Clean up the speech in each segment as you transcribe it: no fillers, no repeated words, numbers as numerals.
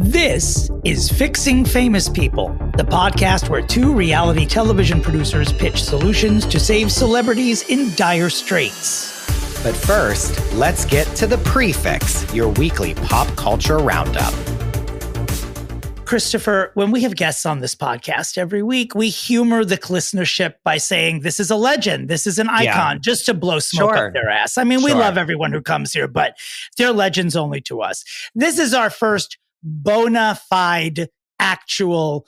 This is Fixing Famous People, the podcast where two reality television producers pitch solutions to save celebrities in dire straits. But first, let's get to the Prefix, your weekly pop culture roundup. Christopher, when we have guests on this podcast every week, we humor the listenership by saying, this is a legend, this is an icon, just to blow smoke up their ass. I mean, we love everyone who comes here, but they're legends only to us. This is our first bona fide actual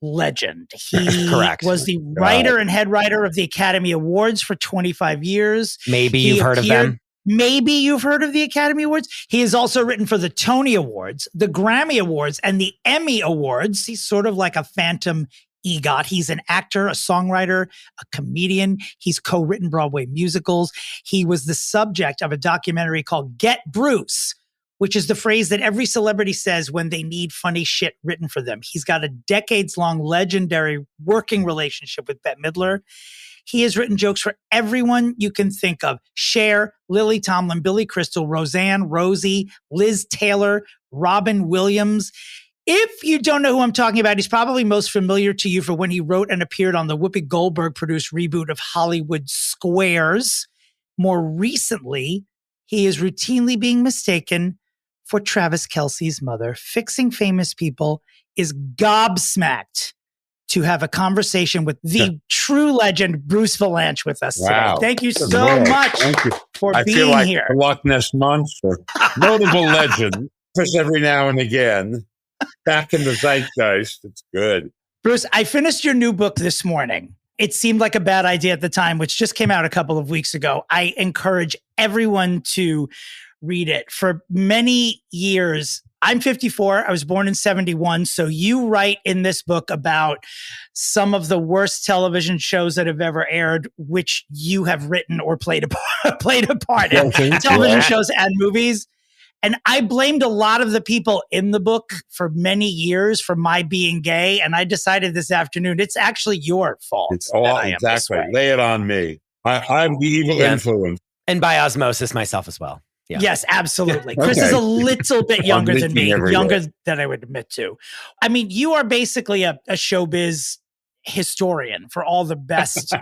legend. He was the writer and head writer of the Academy Awards for 25 years. Maybe you've heard of them. Maybe you've heard of the Academy Awards. He has also written for the Tony Awards, the Grammy Awards, and the Emmy Awards. He's sort of like a phantom EGOT. He's an actor, a songwriter, a comedian. He's co-written Broadway musicals. He was the subject of a documentary called Get Bruce, which is the phrase that every celebrity says when they need funny shit written for them. He's got a decades-long legendary working relationship with Bette Midler. He has written jokes for everyone you can think of. Cher, Lily Tomlin, Billy Crystal, Roseanne, Rosie, Liz Taylor, Robin Williams. If you don't know who I'm talking about, he's probably most familiar to you for when he wrote and appeared on the Whoopi Goldberg-produced reboot of Hollywood Squares. More recently, he is routinely being mistaken for Travis Kelce's mother. Fixing Famous People is gobsmacked to have a conversation with the true legend, Bruce Vilanch, with us today. Thank you so much for being feel like here. A Loch Ness Monster. Notable legend. Just every now and again. Back in the zeitgeist. It's good. Bruce, I finished your new book this morning. It seemed like a bad idea at the time, which just came out a couple of weeks ago. I encourage everyone to read it. For many years, I'm 54. I was born in 71. So you write in this book about some of the worst television shows that have ever aired, which you have written or played a part in. Television shows and movies. And I blamed a lot of the people in the book for many years for my being gay. And I decided this afternoon, it's actually your fault. It's all exactly. Lay it on me. I'm the evil influence. And by osmosis, myself as well. Yeah. Yes, absolutely. Chris is a little bit younger than me, younger than I would admit to. I mean, you are basically a showbiz historian for all the best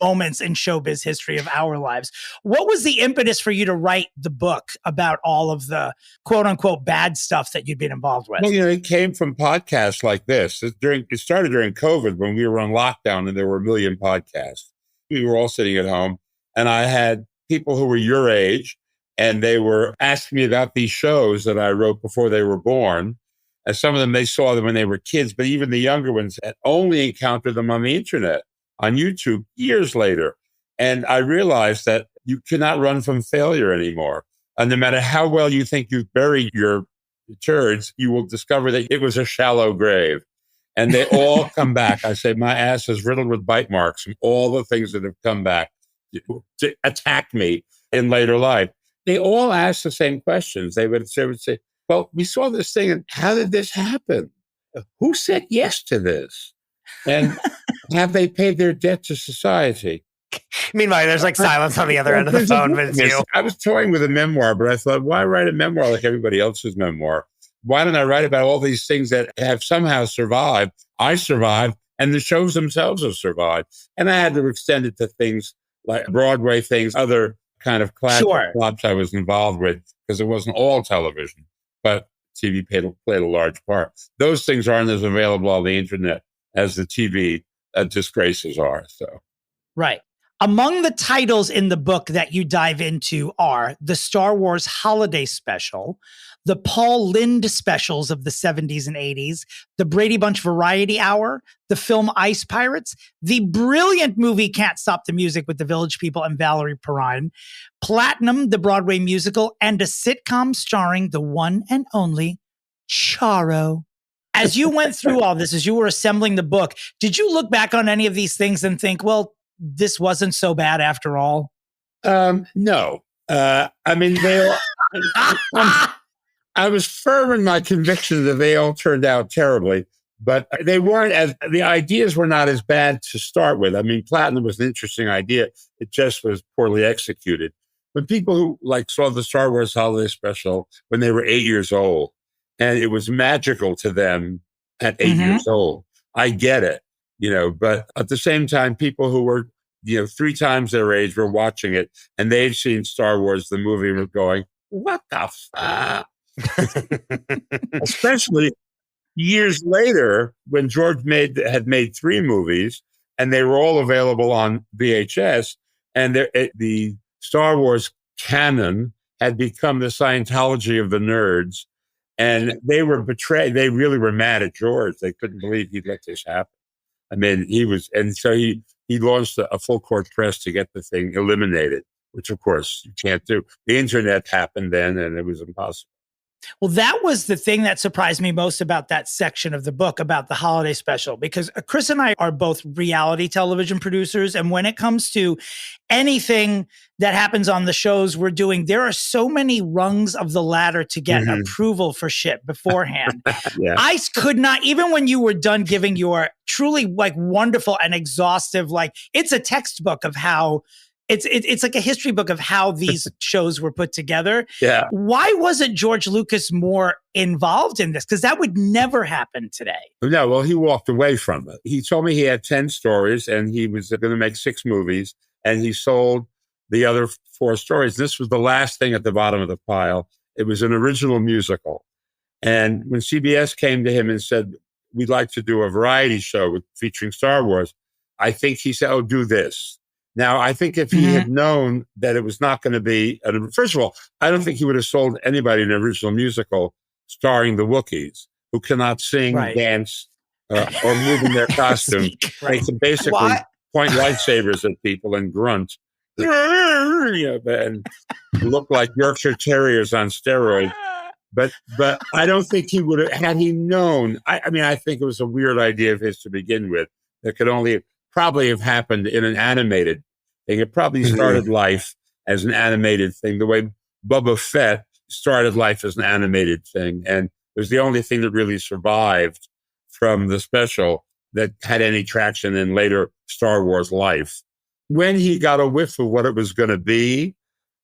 moments in showbiz history of our lives. What was the impetus for you to write the book about all of the quote unquote bad stuff that you'd been involved with? Well, it came from podcasts like this. It started during COVID when we were on lockdown and there were a million podcasts. We were all sitting at home and I had people who were your age and they were asking me about these shows that I wrote before they were born. And some of them, they saw them when they were kids, but even the younger ones had only encountered them on the internet, on YouTube, years later. And I realized that you cannot run from failure anymore. And no matter how well you think you've buried your turds, you will discover that it was a shallow grave. And they all come back. I say, my ass is riddled with bite marks from all the things that have come back to attack me in later life. They all ask the same questions. They would say, well, we saw this thing, and how did this happen? Who said yes to this? And have they paid their debt to society? Meanwhile, there's like silence on the other end of the phone, but it's you. I was toying with a memoir, but I thought, why write a memoir like everybody else's memoir? Why don't I write about all these things that have somehow survived? I survived, and the shows themselves have survived. And I had to extend it to things like Broadway things, other kind of classic plots I was involved with, because it wasn't all television. But TV played a large part. Those things aren't as available on the internet as the TV disgraces are. So, right. Among the titles in the book that you dive into are the Star Wars Holiday Special, the Paul Lynde specials of the 70s and 80s, the Brady Bunch Variety Hour, the film Ice Pirates, the brilliant movie Can't Stop the Music with the Village People and Valerie Perrine, Platinum, the Broadway musical, and a sitcom starring the one and only Charo. As you went through all this, as you were assembling the book, did you look back on any of these things and think, well, this wasn't so bad after all? No. I mean, I was firm in my conviction that they all turned out terribly, but the ideas were not as bad to start with. I mean, Platinum was an interesting idea. It just was poorly executed. When people who saw the Star Wars Holiday Special when they were 8 years old, and it was magical to them at 8 years old. I get it, but at the same time, people who were, 3 times their age were watching it, and they'd seen Star Wars, the movie, and were going, what the fuck? Especially years later, when George had made 3 movies, and they were all available on VHS, and the Star Wars canon had become the Scientology of the nerds, and they were betrayed. They really were mad at George. They couldn't believe he'd let this happen. I mean, so he launched a full court press to get the thing eliminated, which of course you can't do. The internet happened then, and it was impossible. Well, that was the thing that surprised me most about that section of the book about the holiday special, because Chris and I are both reality television producers. And when it comes to anything that happens on the shows we're doing, there are so many rungs of the ladder to get approval for shit beforehand. Yeah. I could not, even when you were done giving your truly wonderful and exhaustive, it's a textbook of how It's like a history book of how these shows were put together. Yeah. Why wasn't George Lucas more involved in this? Because that would never happen today. No, well, he walked away from it. He told me he had 10 stories and he was going to make 6 movies, and he sold the other 4 stories. This was the last thing at the bottom of the pile. It was an original musical. And when CBS came to him and said, we'd like to do a variety show featuring Star Wars, I think he said, do this. Now, I think if he had known that it was not going to be, first of all, I don't think he would have sold anybody an original musical starring the Wookiees, who cannot sing, dance, or move in their costume. They can basically point lightsabers at people and grunt, and look like Yorkshire Terriers on steroids. But I don't think he would have, had he known. I mean, I think it was a weird idea of his to begin with. That could only probably have happened in an animated thing. It probably started life as an animated thing, the way Boba Fett started life as an animated thing. And it was the only thing that really survived from the special that had any traction in later Star Wars life. When he got a whiff of what it was going to be,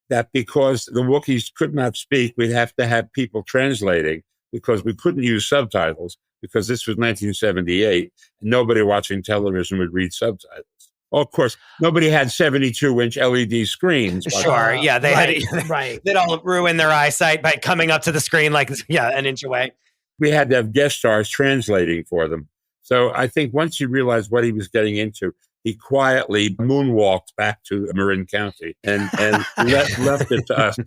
that because the Wookiees could not speak, we'd have to have people translating, because we couldn't use subtitles, because this was 1978, and nobody watching television would read subtitles. Well, of course, nobody had 72-inch LED screens. Sure, yeah, they right. They'd all ruin their eyesight by coming up to the screen an inch away. We had to have guest stars translating for them. So I think once he realized what he was getting into, he quietly moonwalked back to Marin County and left it to us.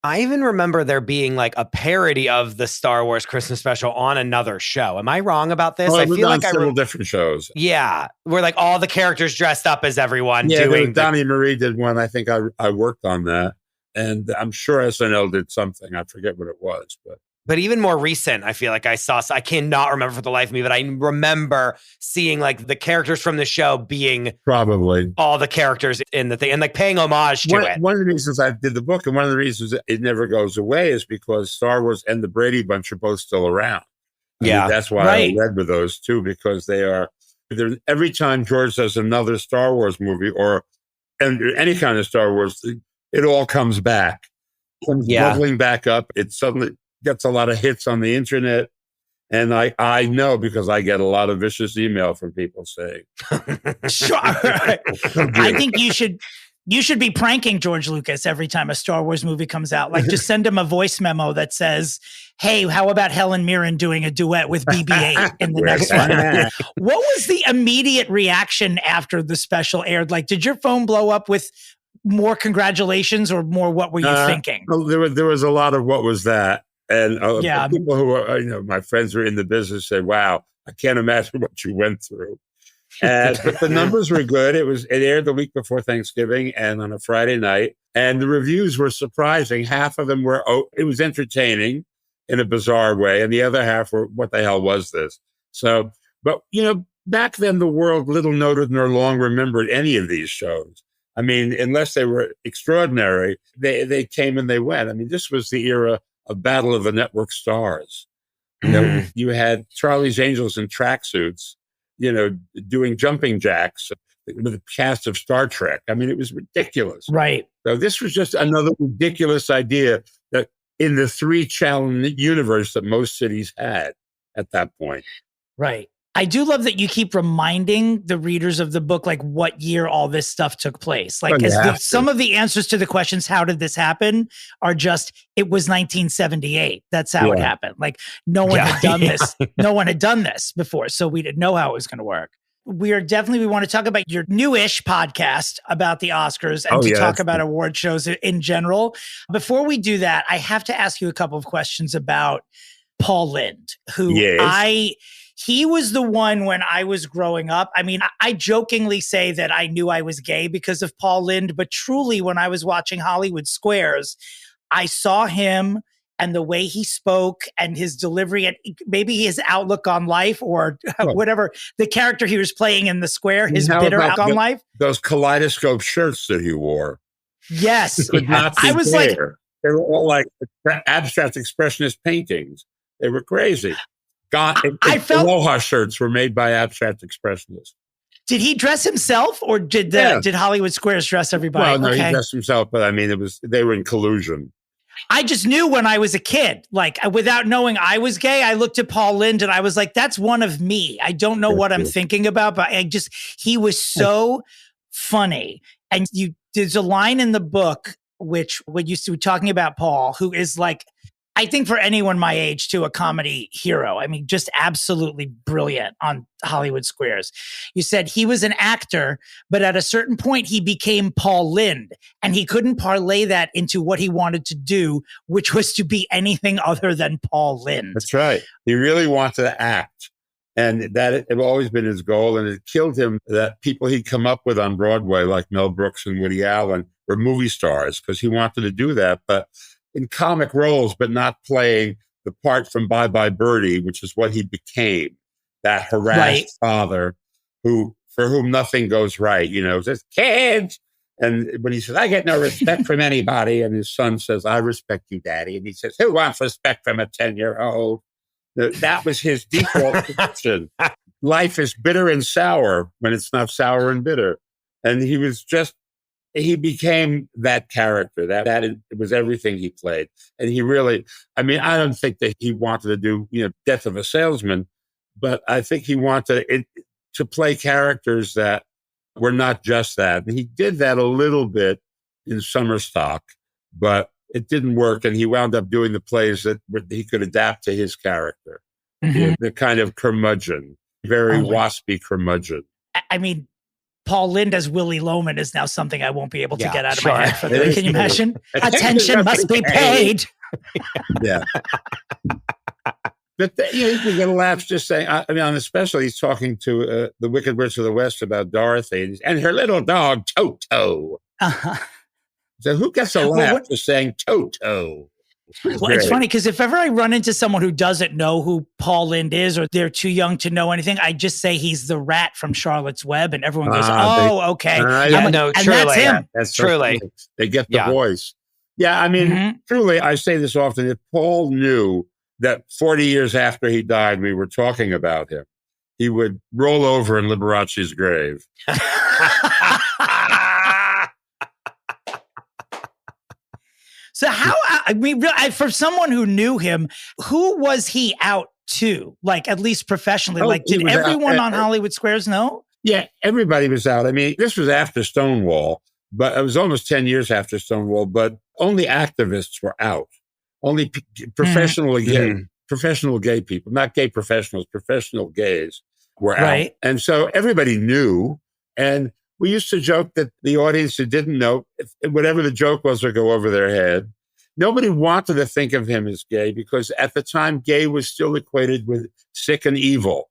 I even remember there being a parody of the Star Wars Christmas special on another show. Am I wrong about this? I feel like several different shows. Yeah, where all the characters dressed up as everyone doing. Donnie Marie did one. I think I worked on that, and I'm sure SNL did something. I forget what it was, But even more recent, I feel like I cannot remember for the life of me, but I remember seeing the characters from the show being probably all the characters in the thing and paying homage to it. One of the reasons I did the book, and one of the reasons it never goes away, is because Star Wars and the Brady Bunch are both still around. I mean, that's why I led with those two, because they're every time George does another Star Wars movie or any kind of Star Wars, it all comes back. Comes bubbling back up. It suddenly gets a lot of hits on the internet. And I know, because I get a lot of vicious email from people saying, sure. I think you should be pranking George Lucas every time a Star Wars movie comes out. Just send him a voice memo that says, hey, how about Helen Mirren doing a duet with BB-8 in the next one? What was the immediate reaction after the special aired? Did your phone blow up with more congratulations or more what were you thinking? Well, there was a lot of what was that. And people who are, my friends who are in the business say, wow, I can't imagine what you went through. But the numbers were good. It aired the week before Thanksgiving and on a Friday night. And the reviews were surprising. Half of them were, it was entertaining in a bizarre way. And the other half were, what the hell was this? So, but, back then the world little noted nor long remembered any of these shows. I mean, unless they were extraordinary, they came and they went. I mean, this was the era of Battle of the Network Stars. You had Charlie's Angels in tracksuits, doing jumping jacks with a cast of Star Trek. I mean, it was ridiculous. Right. So this was just another ridiculous idea that in the 3-channel universe that most cities had at that point. Right. I do love that you keep reminding the readers of the book, like what year all this stuff took place. Like some of the answers to the questions, how did this happen, are just, it was 1978. That's how it happened. Like no one had done this. No one had done this before. So we didn't know how it was going to work. We want to talk about your newish podcast about the Oscars and talk about award shows in general. Before we do that, I have to ask you a couple of questions about Paul Lynde, who he was the one when I was growing up. I mean, I jokingly say that I knew I was gay because of Paul Lynde, but truly when I was watching Hollywood Squares, I saw him and the way he spoke and his delivery and maybe his outlook on life or whatever the character he was playing in the square, his bitter outlook on life. Those kaleidoscope shirts that he wore. Yes. I was like, they were all like abstract expressionist paintings. They were crazy. I felt Aloha shirts were made by abstract expressionists. Did he dress himself, or did Hollywood Squares dress everybody? Well, no, he dressed himself, but I mean, they were in collusion. I just knew when I was a kid, like without knowing I was gay, I looked at Paul Lynde and I was like, "That's one of me." I don't know what I'm thinking about, but he was so funny. And there's a line in the book which when you were talking about Paul, who is like, I think for anyone my age too, a comedy hero. I mean, just absolutely brilliant on Hollywood Squares. You said he was an actor, but at a certain point he became Paul Lynde and he couldn't parlay that into what he wanted to do, which was to be anything other than Paul Lynde. That's right. He really wanted to act. And that had always been his goal. And it killed him that people he'd come up with on Broadway, like Mel Brooks and Woody Allen, were movie stars because he wanted to do that. But in comic roles, but not playing the part from Bye Bye Birdie, which is what he became, that harassed father for whom nothing goes right, says, kids. And when he says, I get no respect from anybody, and his son says, I respect you, Daddy. And he says, who wants respect from a 10-year-old? That was his default position. Life is bitter and sour when it's not sour and bitter. And he became that character. That it was everything he played. And he really, I mean, I don't think that he wanted to do, Death of a Salesman, but I think he wanted to play characters that were not just that. And he did that a little bit in Summer Stock, but it didn't work. And he wound up doing the plays that he could adapt to his character. Mm-hmm. The kind of curmudgeon, very waspy curmudgeon. I mean, Paul Lynde as Willie Loman is now something I won't be able to get out of my head. Can you imagine? Attention must be paid. Yeah. But you can get a laugh just saying, I mean, especially he's talking to the Wicked Witch of the West about Dorothy and her little dog, Toto. Uh-huh. So who gets a laugh for saying Toto? Well, it's funny because if ever I run into someone who doesn't know who Paul Lynde is or they're too young to know anything, I just say he's the rat from Charlotte's Web and everyone goes, okay. No, and truly. That's him. That's truly. They get the voice. Yeah, I mean, truly, I say this often. If Paul knew that 40 years after he died, we were talking about him, he would roll over in Liberace's grave. So for someone who knew him, who was he out to? Like, at least professionally? Did everyone on Hollywood Squares know? Yeah, everybody was out. I mean, this was after Stonewall, but it was almost 10 years after Stonewall, but only activists were out. Only professional gay people, not gay professionals, professional gays were out. And so everybody knew. And we used to joke that the audience who didn't know, whatever the joke was, would go over their head. Nobody wanted to think of him as gay because at the time, gay was still equated with sick and evil.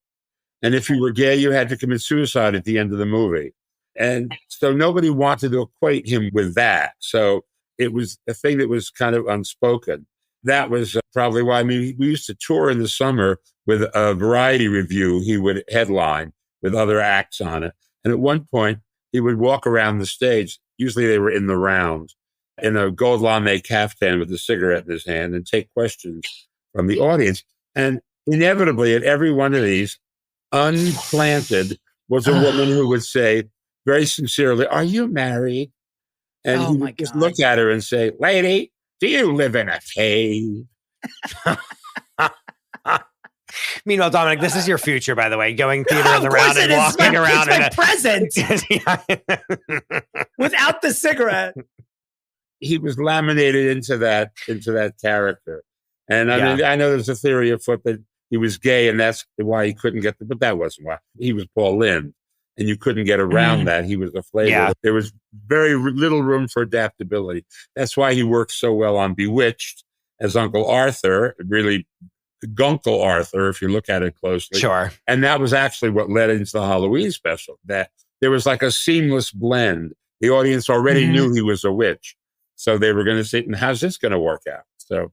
And if you were gay, you had to commit suicide at the end of the movie. And so nobody wanted to equate him with that. So it was a thing that was kind of unspoken. That was probably why. I mean, we used to tour in the summer with a variety review. He would headline with other acts on it. And at one point, he would walk around the stage. Usually they were in the round in a gold lame caftan with a cigarette in his hand and take questions from the audience. And inevitably at every one of these, unplanted, was a woman who would say very sincerely, "Are you married?" And he would just look at her and say, "Lady, Do you live in a cave? Meanwhile, Dominic, this is your future, by the way, going theater in the round and walking around. It's my present. Without the cigarette. He was laminated into that character. And I mean, I know there's a theory afoot that he was gay and that's why he couldn't get but that wasn't why. He was Paul Lynde and you couldn't get around that. He was a flavor. Yeah. There was very little room for adaptability. That's why he worked so well on Bewitched as Uncle Arthur, really Gunkle Arthur, if you look at it closely. Sure. And that was actually what led into the Halloween special, that there was like a seamless blend. The audience already knew he was a witch. So they were going to say, how's this going to work out? So,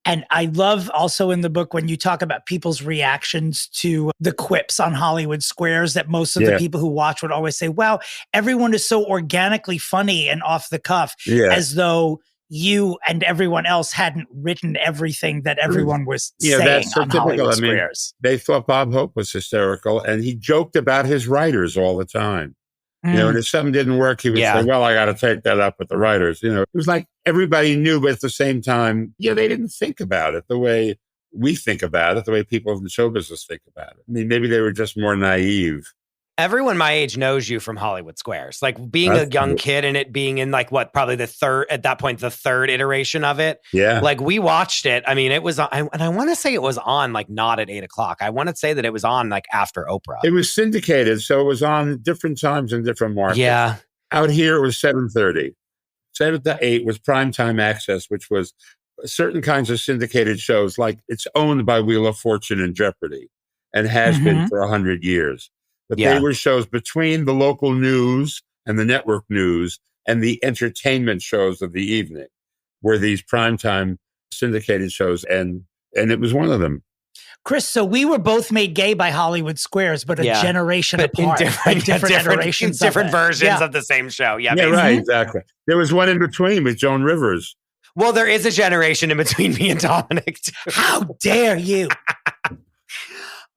and I love also in the book when you talk about people's reactions to the quips on Hollywood Squares, that most of the people who watch would always say, wow, everyone is so organically funny and off the cuff, as though you and everyone else hadn't written everything that everyone was saying that's so on typical. Hollywood I mean, Squares. they thought Bob Hope was hysterical, and he joked about his writers all the time. You know, and if something didn't work, he would say, well, I got to take that up with the writers. You know, it was like everybody knew, but at the same time, they didn't think about it the way we think about it, the way people in the show business think about it. I mean, maybe they were just more naive. Everyone my age knows you from Hollywood Squares. Like being a young kid and it being in like probably the third iteration of it. Yeah. Like we watched it. I mean, it was, and I want to say it was on like not at 8 o'clock. I want to say that it was on like after Oprah. It was syndicated. So it was on different times in different markets. Yeah. Out here, it was 7:30. 7 to 8 was primetime access, which was certain kinds of syndicated shows. Like it's owned by Wheel of Fortune and Jeopardy and has been for 100 years. But they were shows between the local news and the network news and the entertainment shows of the evening were these primetime syndicated shows. And it was one of them. Chris, so we were both made gay by Hollywood Squares, but a generation apart. In different versions of the same show. Yeah, right, exactly. There was one in between with Joan Rivers. Well, there is a generation in between me and Dominic, too. How dare you?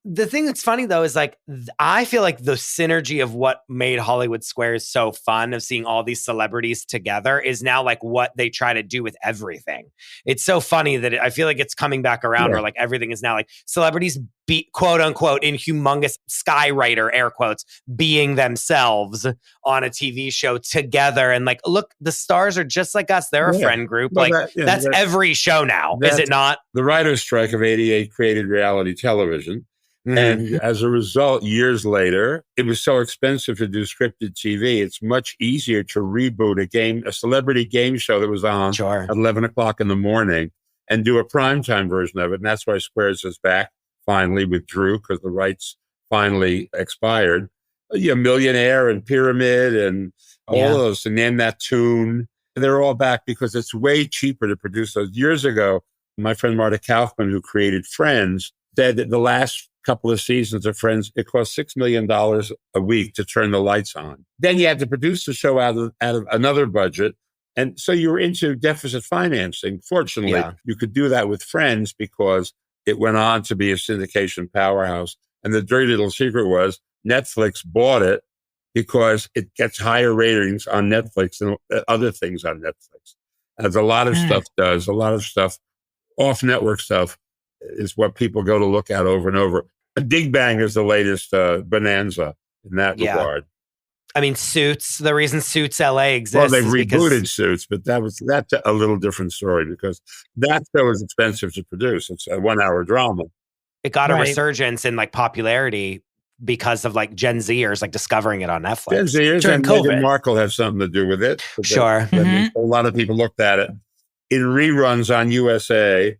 The thing that's funny, though, is like, I feel like the synergy of what made Hollywood Squares so fun, of seeing all these celebrities together, is now like what they try to do with everything. It's so funny that I feel like it's coming back around where like everything is now like celebrities be quote unquote in humongous skywriter air quotes being themselves on a TV show together. And like, look, the stars are just like us. They're a friend group. Well, like that's every show now, is it not? The writer's strike of '88 created reality television. And as a result, years later, it was so expensive to do scripted TV. It's much easier to reboot a celebrity game show that was on at 11 o'clock in the morning and do a primetime version of it. And that's why Squares is back finally with Drew, because the rights finally expired. Millionaire and Pyramid and all of those, to name that tune. They're all back because it's way cheaper to produce those. Years ago, my friend Marta Kaufman, who created Friends, said that the last couple of seasons of Friends, it cost $6 million a week to turn the lights on. Then you had to produce the show out of another budget. And so you were into deficit financing. Fortunately, you could do that with Friends because it went on to be a syndication powerhouse. And the dirty little secret was Netflix bought it because it gets higher ratings on Netflix than other things on Netflix. As a lot of stuff does, a lot of stuff, off-network stuff, is what people go to look at over and over. Big Bang is the latest bonanza in that regard. I mean, Suits, the reason Suits LA exists. Well, they've rebooted Suits, but that's a little different story because that show is expensive to produce. It's a 1-hour drama. It got a resurgence in like popularity because of like Gen Zers like discovering it on Netflix. Gen Zers and Meghan Markle have something to do with it. Sure. A lot of people looked at it in reruns on USA.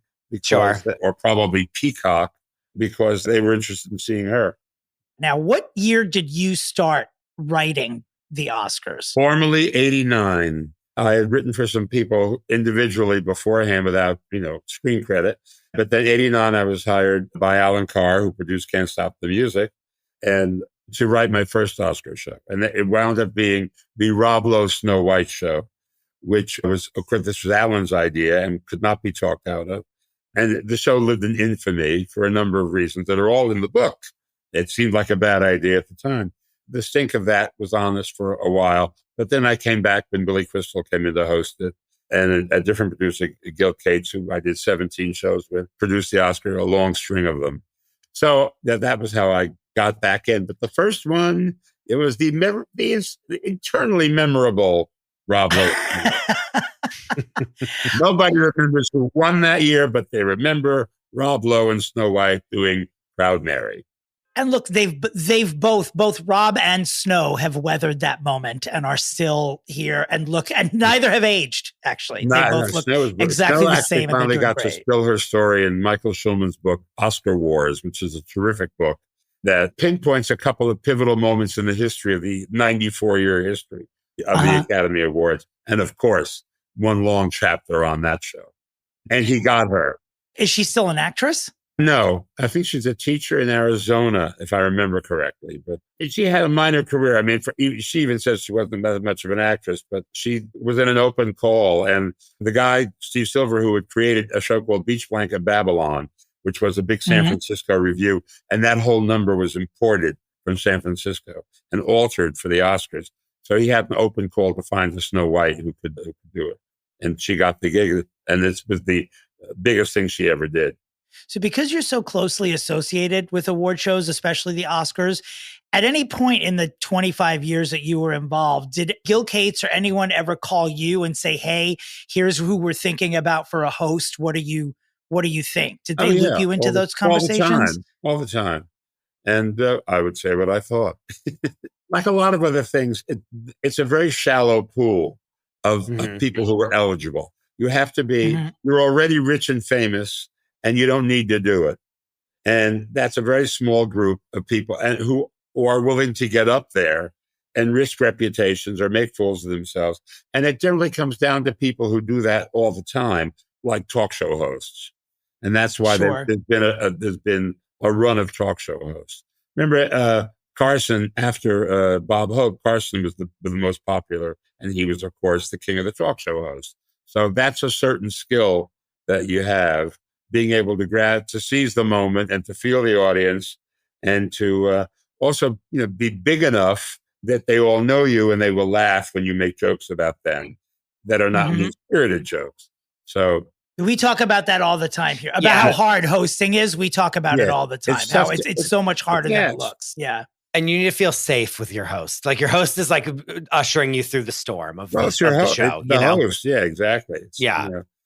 Or probably Peacock, because they were interested in seeing her. Now, what year did you start writing the Oscars? Formally 89. I had written for some people individually beforehand without, screen credit. But then 89, I was hired by Alan Carr, who produced Can't Stop the Music, and to write my first Oscar show. And it wound up being the Rob Lowe Snow White show, which was, of course, this was Alan's idea and could not be talked out of. And the show lived in infamy for a number of reasons that are all in the book. It seemed like a bad idea at the time. The stink of that was on us for a while. But then I came back when Billy Crystal came in to host it. and a different producer, Gil Cates, who I did 17 shows with, produced the Oscar, a long string of them. So that was how I got back in. But the first one, it was the internally memorable Rob Lowe. Nobody remembers who won that year, but they remember Rob Lowe and Snow White doing Proud Mary. And look, they've both Rob and Snow have weathered that moment and are still here. And look, and neither have aged. Actually, they both look exactly the same. Snow finally got great. to spill her story in Michael Schulman's book, Oscar Wars, which is a terrific book that pinpoints a couple of pivotal moments in the history of the 94-year history of the Academy Awards, and of course, one long chapter on that show. And he got her. Is she still an actress? No, I think she's a teacher in Arizona, if I remember correctly. But she had a minor career. I mean, she even says she wasn't that much of an actress, but she was in an open call. And the guy, Steve Silver, who had created a show called Beach Blanket Babylon, which was a big San Francisco review, and that whole number was imported from San Francisco and altered for the Oscars. So he had an open call to find the Snow White who could do it. And she got the gig. And this was the biggest thing she ever did. So because you're so closely associated with award shows, especially the Oscars, at any point in the 25 years that you were involved, did Gil Cates or anyone ever call you and say, hey, here's who we're thinking about for a host? What do you think? Did they loop you into those conversations? All the time. And I would say what I thought. Like a lot of other things, it's a very shallow pool of people who are eligible. You have to be, you're already rich and famous, and you don't need to do it. And that's a very small group of people and who are willing to get up there and risk reputations or make fools of themselves. And it generally comes down to people who do that all the time, like talk show hosts. And that's why there's been a run of talk show hosts. Remember Carson, after Bob Hope, Carson was the most popular, and he was, of course, the king of the talk show host. So that's a certain skill that you have, being able to seize the moment and to feel the audience, and to also be big enough that they all know you and they will laugh when you make jokes about them that are not mean-spirited jokes. So we talk about that all the time here, about how hard hosting is. We talk about it all the time. It's so much harder than it looks. Yeah. And you need to feel safe with your host. Like your host is like ushering you through the storm of the show. The host, yeah, exactly.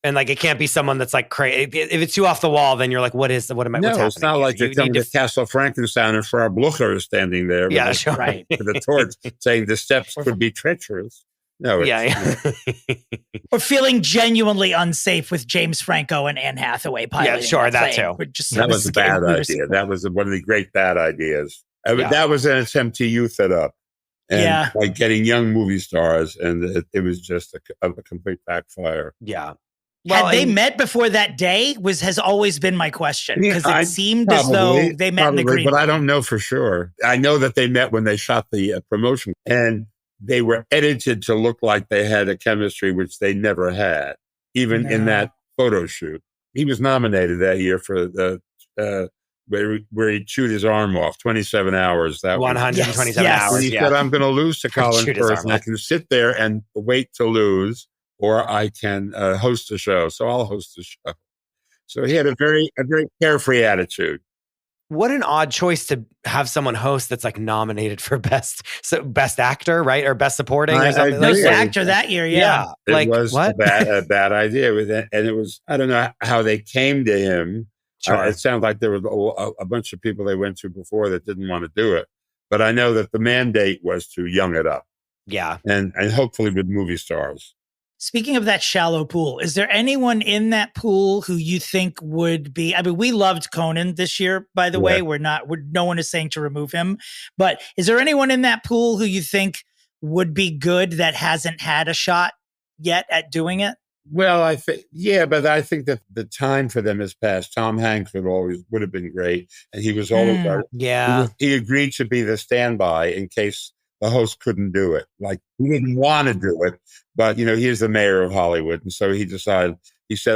And like, it can't be someone that's like crazy. If it's too off the wall, then you're like, what's happening? No, it's not like you're coming to Castle Frankenstein and Frau Blucher is standing there. Yeah, sure. Right. With the torch saying the steps could be treacherous. No, Or feeling genuinely unsafe with James Franco and Anne Hathaway piloting. Yeah, sure, that too. That was a bad idea. That was one of the great bad ideas. That was an attempt to youth it up. And like getting young movie stars, and it was just a complete backfire. Yeah. Well, had they met before that day has always been my question, because it seemed as though they met in the green room. But I don't know for sure. I know that they met when they shot the promotion, and they were edited to look like they had a chemistry, which they never had, even in that photo shoot. He was nominated that year for the where he chewed his arm off, 27 hours. That 127 hours. And he said, I'm going to lose to Colin Firth, and I can sit there and wait to lose, or I can host a show. So I'll host the show. So he had a very carefree attitude. What an odd choice to have someone host that's like nominated for best actor, right? Or best supporting or something. Best actor that year, yeah. It like, was what? a bad idea with it. And it was, I don't know how they came to him. Sure. It sounds like there was a bunch of people they went to before that didn't want to do it. But I know that the mandate was to young it up. Yeah. And hopefully with movie stars. Speaking of that shallow pool, is there anyone in that pool who you think would be? I mean, we loved Conan this year, by the way. No one is saying to remove him. But is there anyone in that pool who you think would be good that hasn't had a shot yet at doing it? Well, I think, but I think that the time for them has passed. Tom Hanks would have been great. And he was always, he agreed to be the standby in case the host couldn't do it. Like, he didn't want to do it, but, he's the mayor of Hollywood. And so he said,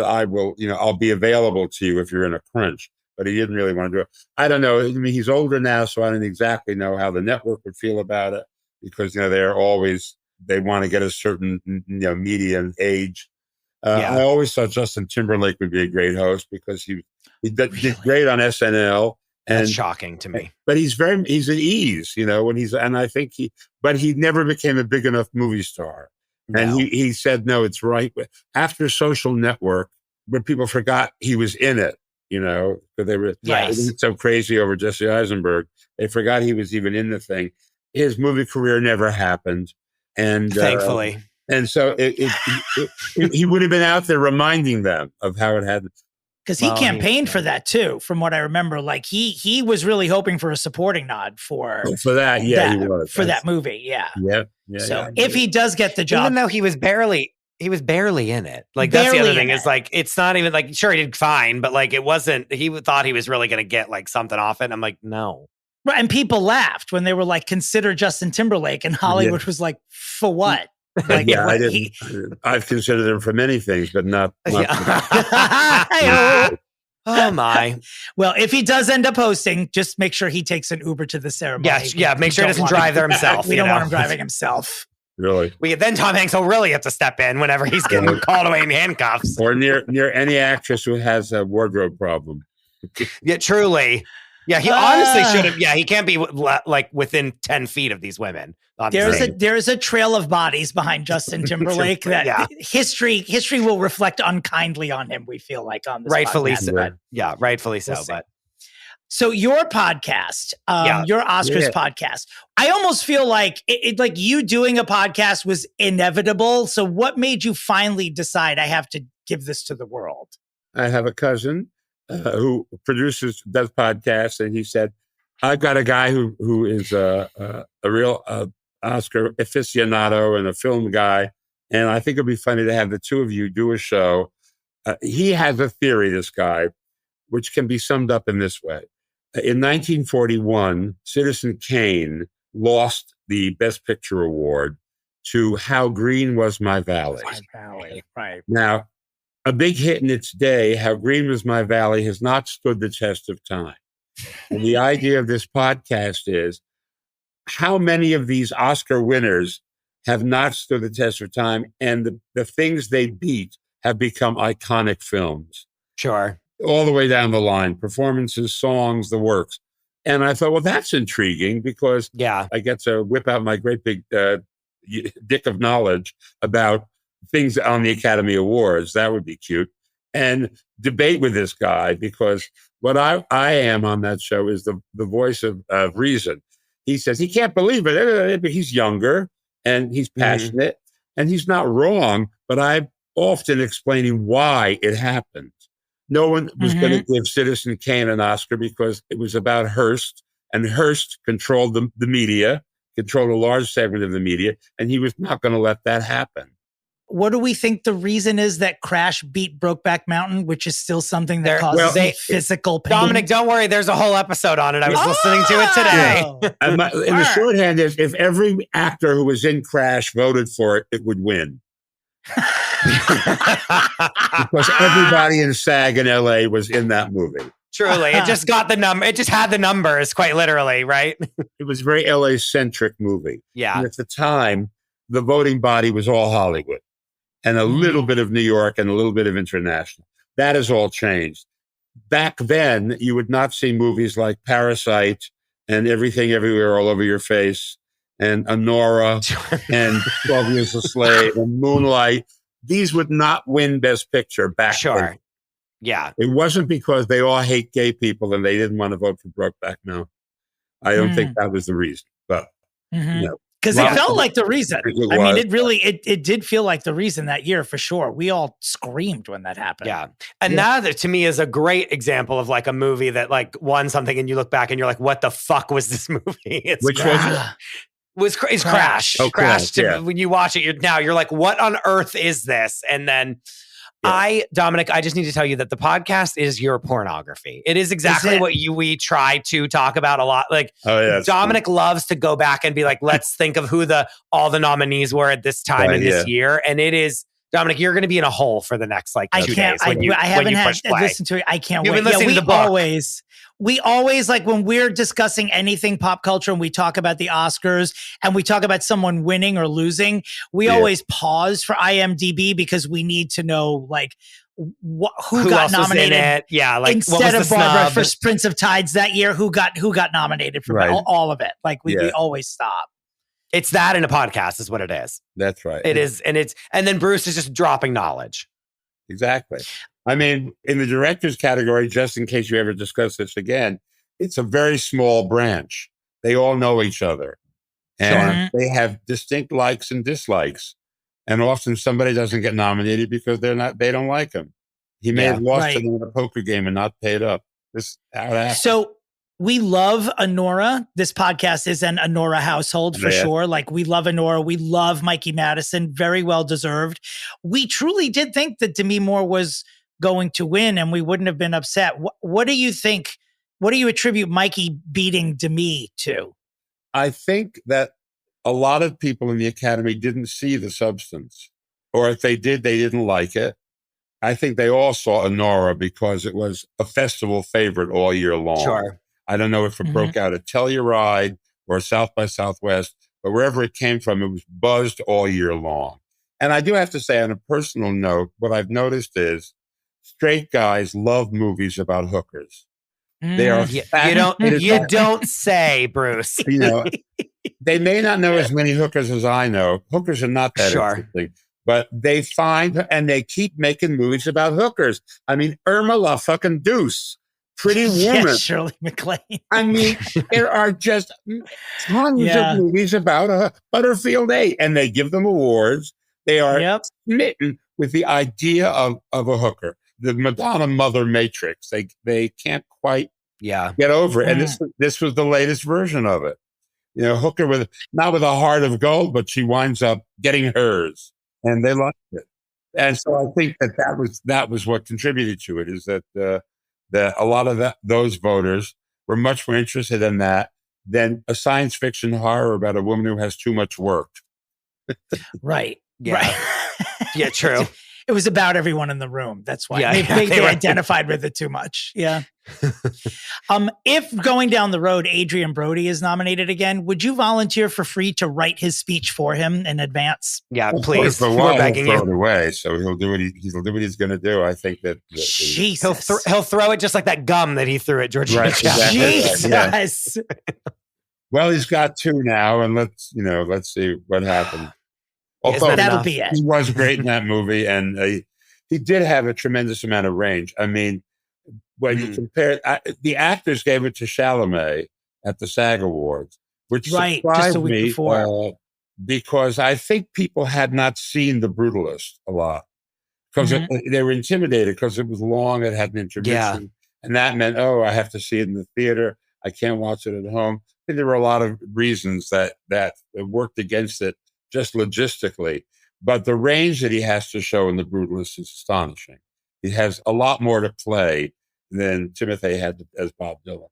I'll be available to you if you're in a crunch, but he didn't really want to do it. I don't know. I mean, he's older now, so I don't exactly know how the network would feel about it, because, they want to get a certain, median age. I always thought Justin Timberlake would be a great host because he did great on SNL. And, that's shocking to me. But he's at ease, and I think but he never became a big enough movie star. No. And he said, no, it's right. After Social Network, when people forgot he was in it, because they were so crazy over Jesse Eisenberg, they forgot he was even in the thing. His movie career never happened. And thankfully. And so he would have been out there reminding them of how it had. Because he campaigned for that too, from what I remember. Like he was really hoping for a supporting nod for that. Yeah, he was for that movie. Yeah. So if he does get the job, even though he was barely in it. Like that's the other thing is like it's not even like sure he did fine, but like it wasn't. He thought he was really going to get like something off it. I'm like no. Right, and people laughed when they were like, "Consider Justin Timberlake," and Hollywood was like, "For what?" Like, I didn't. I've considered him for many things, but not. Oh my! Well, if he does end up hosting, just make sure he takes an Uber to the ceremony. Yeah. Make sure he doesn't drive there himself. We don't want him driving himself. Really? Then Tom Hanks will really have to step in whenever he's getting called away in handcuffs, or near any actress who has a wardrobe problem. Yeah, truly. Yeah, he honestly should have. Yeah, he can't be like within 10 feet of these women. There's a trail of bodies behind Justin Timberlake that history will reflect unkindly on him. We feel like on this rightfully podcast, so. but Rightfully so. But so your podcast, your Oscars podcast, I almost feel like like you doing a podcast was inevitable. So what made you finally decide I have to give this to the world? I have a cousin who does podcasts, and he said, "I've got a guy who is a real Oscar aficionado and a film guy, and I think it'd be funny to have the two of you do a show." He has a theory, this guy, which can be summed up in this way: in 1941, Citizen Kane lost the Best Picture award to How Green Was My Valley. Right now. A big hit in its day, How Green Was My Valley, has not stood the test of time. And the idea of this podcast is how many of these Oscar winners have not stood the test of time, and the things they beat have become iconic films. Sure. All the way down the line, performances, songs, the works. And I thought, well, that's intriguing because I get to whip out my great big dick of knowledge about things on the Academy Awards. That would be cute. And debate with this guy, because what I am on that show is the voice of reason. He says he can't believe it, but he's younger and he's passionate and he's not wrong, but I'm often explaining why it happened. No one was going to give Citizen Kane an Oscar because it was about Hearst, and Hearst controlled the media, controlled a large segment of the media, and he was not going to let that happen. What do we think the reason is that Crash beat Brokeback Mountain, which is still something that causes physical pain? Dominic, don't worry. There's a whole episode on it. I was listening to it today. And the shorthand is, if every actor who was in Crash voted for it, it would win. Because everybody in SAG in LA was in that movie. Truly. It just got the number. It just had the numbers, quite literally, right? It was a very LA-centric movie. Yeah. And at the time, the voting body was all Hollywood, and a little bit of New York and a little bit of international. That has all changed. Back then, you would not see movies like Parasite and Everything Everywhere All Over Your Face and Honora and 12 Years a Slave and Moonlight. These would not win Best Picture back then. Yeah. It wasn't because they all hate gay people and they didn't want to vote for Brokeback Mountain. I don't think that was the reason, but because it felt like the reason. I mean, it really, it did feel like the reason that year for sure. We all screamed when that happened. Yeah. And that to me is a great example of like a movie that like won something and you look back and you're like, what the fuck was this movie? Which was Crash. Oh, Crash. When you watch it, you're like, what on earth is this? And then Dominic, I just need to tell you that the podcast is your pornography. It is exactly what we try to talk about a lot. Like Dominic loves to go back and be like, let's think of who all the nominees were at this time in this year. And it is, Dominic, you're going to be in a hole for the next like 2 days. I haven't had listened to it. I can't wait. we always, like, when we're discussing anything pop culture and we talk about the Oscars and we talk about someone winning or losing, we always pause for IMDb because we need to know, like, who got nominated. Yeah, like instead of Barbara for Prince of Tides that year, who got nominated for all of it. Like, we always stop. It's that in a podcast is what it is. That's right. It is. And then Bruce is just dropping knowledge. Exactly. I mean, in the director's category, just in case you ever discuss this again, it's a very small branch. They all know each other. And they have distinct likes and dislikes. And often somebody doesn't get nominated because they don't like him. He may have lost it in a poker game and not paid up. This how it happens. So we love Honora. This podcast is an Honora household for sure. Like, we love Honora. We love Mikey Madison. Very well deserved. We truly did think that Demi Moore was going to win and we wouldn't have been upset. What do you think? What do you attribute Mikey beating Demi to? I think that a lot of people in the Academy didn't see the substance, or if they did, they didn't like it. I think they all saw Honora because it was a festival favorite all year long. Sure. I don't know if it broke out at Telluride or South by Southwest, but wherever it came from, it was buzzed all year long. And I do have to say, on a personal note, what I've noticed is straight guys love movies about hookers. They are. You don't say, Bruce. You know, they may not know as many hookers as I know. Hookers are not that interesting, but they find and they keep making movies about hookers. I mean, Irma La fucking Deuce, Pretty Woman, yes, Shirley MacLaine. I mean, there are just tons of movies about Butterfield 8, and they give them awards. They are smitten with the idea of a hooker. The Madonna Mother Matrix. They can't quite get over it. And this was the latest version of it. You know, hooker not with a heart of gold, but she winds up getting hers, and they liked it. And so I think that was what contributed to it, is that a lot of those voters were much more interested in that than a science fiction horror about a woman who has too much work. Right. Yeah. Right. Yeah, true. It was about everyone in the room. That's why they identified with it too much. Yeah. If going down the road, Adrian Brody is nominated again, would you volunteer for free to write his speech for him in advance? Yeah, please. We're begging you. Throw it away, so he'll do what he's going to do. I think that he'll throw it just like that gum that he threw at George. Right, exactly. Jesus. Well, he's got 2 now, and let's see what happens. Although that'll be it. He was great in that movie, and he did have a tremendous amount of range. I mean, when you compare it, the actors gave it to Chalamet at the SAG Awards, which surprised just a week me before. because I think people had not seen The Brutalist a lot because they were intimidated because it was long, it had an intermission, and that meant, I have to see it in the theater. I can't watch it at home. I think there were a lot of reasons that worked against it, just logistically, but the range that he has to show in The Brutalist is astonishing. He has a lot more to play than Timothée had as Bob Dylan.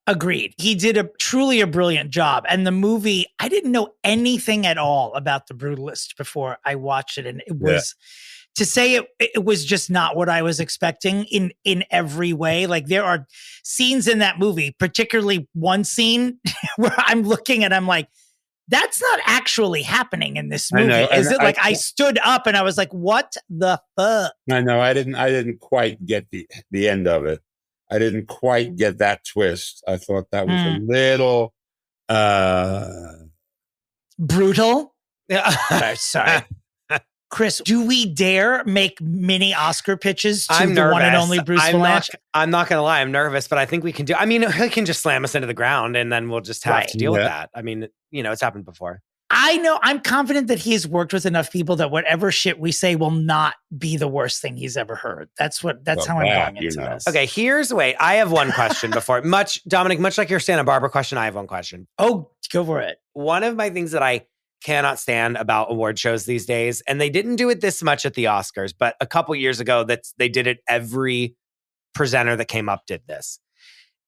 Agreed. He did truly a brilliant job. And the movie, I didn't know anything at all about The Brutalist before I watched it. And it was, to say it was just not what I was expecting in every way. Like, there are scenes in that movie, particularly one scene where I'm looking and I'm like, that's not actually happening in this movie. Is it? Like, I stood up and I was like, what the fuck? I know. I didn't quite get the end of it. I didn't quite get that twist. I thought that was a little brutal. Yeah. Sorry. Chris, do we dare make mini Oscar pitches to the one and only Bruce Vilanch? I'm not going to lie. I'm nervous, but I think we can do. I mean, he can just slam us into the ground and then we'll just have to deal with that. I mean, it's happened before. I know. I'm confident that he's worked with enough people that whatever shit we say will not be the worst thing he's ever heard. That's how I'm going into this. Okay, I have one question before. Dominic, much like your Santa Barbara question, I have one question. Oh, go for it. One of my things that I cannot stand about award shows these days, and they didn't do it this much at the Oscars, but a couple years ago they did it. Every presenter that came up did this.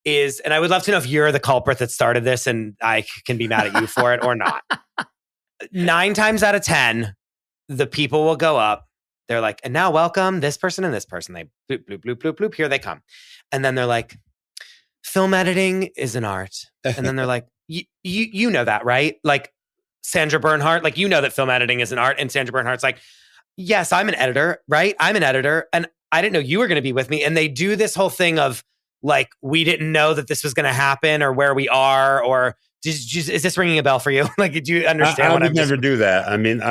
And I would love to know if you're the culprit that started this and I can be mad at you for it or not. 9 times out of 10, the people will go up. They're like, and now welcome this person and this person. They bloop, bloop, bloop, bloop, bloop. Here they come. And then they're like, film editing is an art. And then they're like, you know that, right? Like Sandra Bernhardt, like, you know that film editing is an art. And Sandra Bernhardt's like, yes, I'm an editor, right? I'm an editor. And I didn't know you were going to be with me. And they do this whole thing of like, we didn't know that this was going to happen or where we are, or is this ringing a bell for you? Like, do you understand I would never do that. I mean,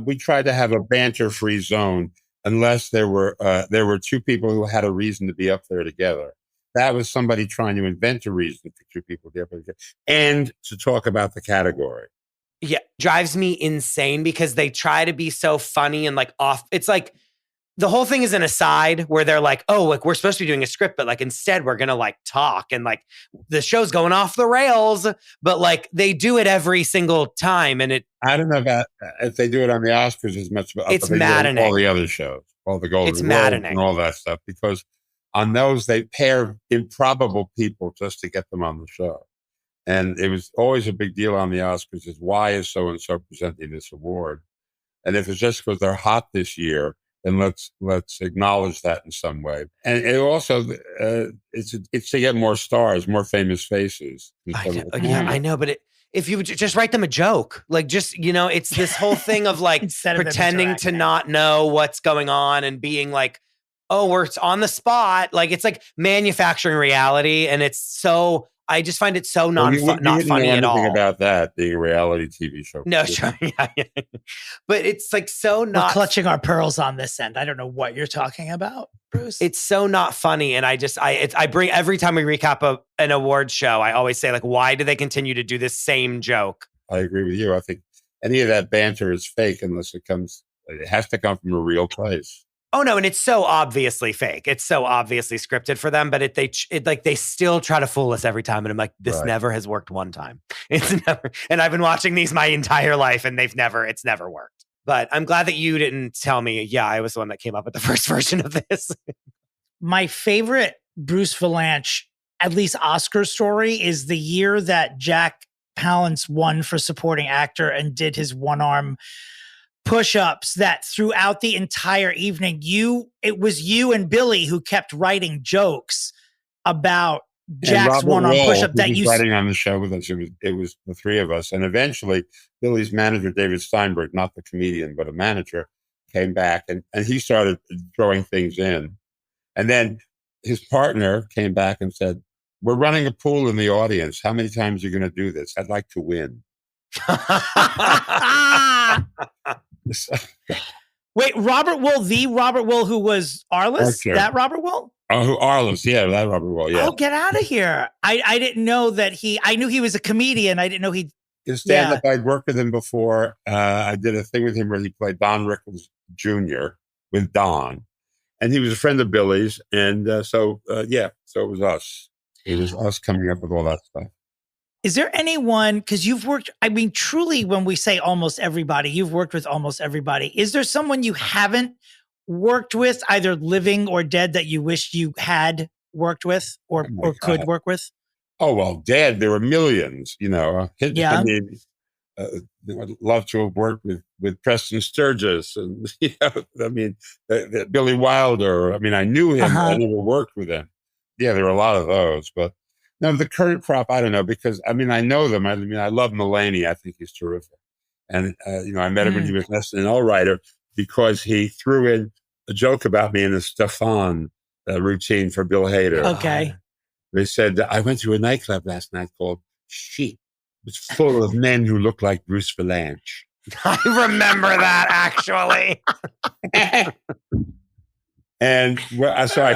we tried to have a banter-free zone unless there were two people who had a reason to be up there together. That was somebody trying to invent a reason for two people to be up there together and to talk about the category. Yeah, drives me insane because they try to be so funny and like off. It's like the whole thing is an aside where they're like, oh, like we're supposed to be doing a script, but like instead we're going to like talk and like the show's going off the rails, but like they do it every single time. And I don't know about if they do it on the Oscars as much, but it's maddening. All the other shows, all the Golden Globes and all that stuff, because on those they pair improbable people just to get them on the show. And it was always a big deal on the Oscars is why is so-and-so presenting this award? And if it's just because they're hot this year, then let's acknowledge that in some way. And it also, it's to get more stars, more famous faces. I know, but if you would just write them a joke, like just, it's this whole thing of like pretending to not know what's going on and being like, oh, we're on the spot. Like it's like manufacturing reality. And it's so... I just find it so not funny at all. About that being a reality TV show. No, sure. Yeah. But it's like so not... We're clutching our pearls on this end. I don't know what you're talking about, Bruce. It's so not funny. And I bring, every time we recap an award show, I always say like, why do they continue to do this same joke? I agree with you. I think any of that banter is fake unless it has to come from a real place. Oh no, and it's so obviously fake. It's so obviously scripted for them, but they still try to fool us every time. And I'm like, this never has worked one time. It's never. And I've been watching these my entire life, and it's never worked. But I'm glad that you didn't tell me. Yeah, I was the one that came up with the first version of this. My favorite Bruce Vilanch, at least Oscar story, is the year that Jack Palance won for supporting actor and did his one-arm push-ups, that throughout the entire evening, it was you and Billy who kept writing jokes about Jack's one-arm push-up that you writing on the show with us. It was the three of us, and eventually Billy's manager, David Steinberg, not the comedian but a manager, came back and he started throwing things in, and then his partner came back and said, "We're running a pool in the audience. How many times are you going to do this? I'd like to win." Wait, Robert Will who was Arliss? Sure. That Robert Will? Oh, Arliss, yeah, that Robert Will, yeah. Oh, get out of here. I didn't know that I knew he was a comedian. I didn't know his stand-up, I'd worked with him before. I did a thing with him where he played Don Rickles Jr. with Don. And he was a friend of Billy's. And so it was us. It was us coming up with all that stuff. Is there anyone, because you've worked, I mean, truly, when we say almost everybody, you've worked with almost everybody. Is there someone you haven't worked with, either living or dead, that you wish you had worked with or could work with? Oh, well, dead. There were millions, Yeah. I mean, I'd love to have worked with Preston Sturgis and, Billy Wilder. I mean, I knew him. I never worked with him. Yeah, there were a lot of those, but no, the current crop, I don't know, because, I know them. I love Mulaney. I think he's terrific. And, I met him when he was an SNL writer because he threw in a joke about me in the Stefan routine for Bill Hader. Okay. They said, I went to a nightclub last night called Sheep. It was full of men who looked like Bruce Vilanch. I remember that, actually. And so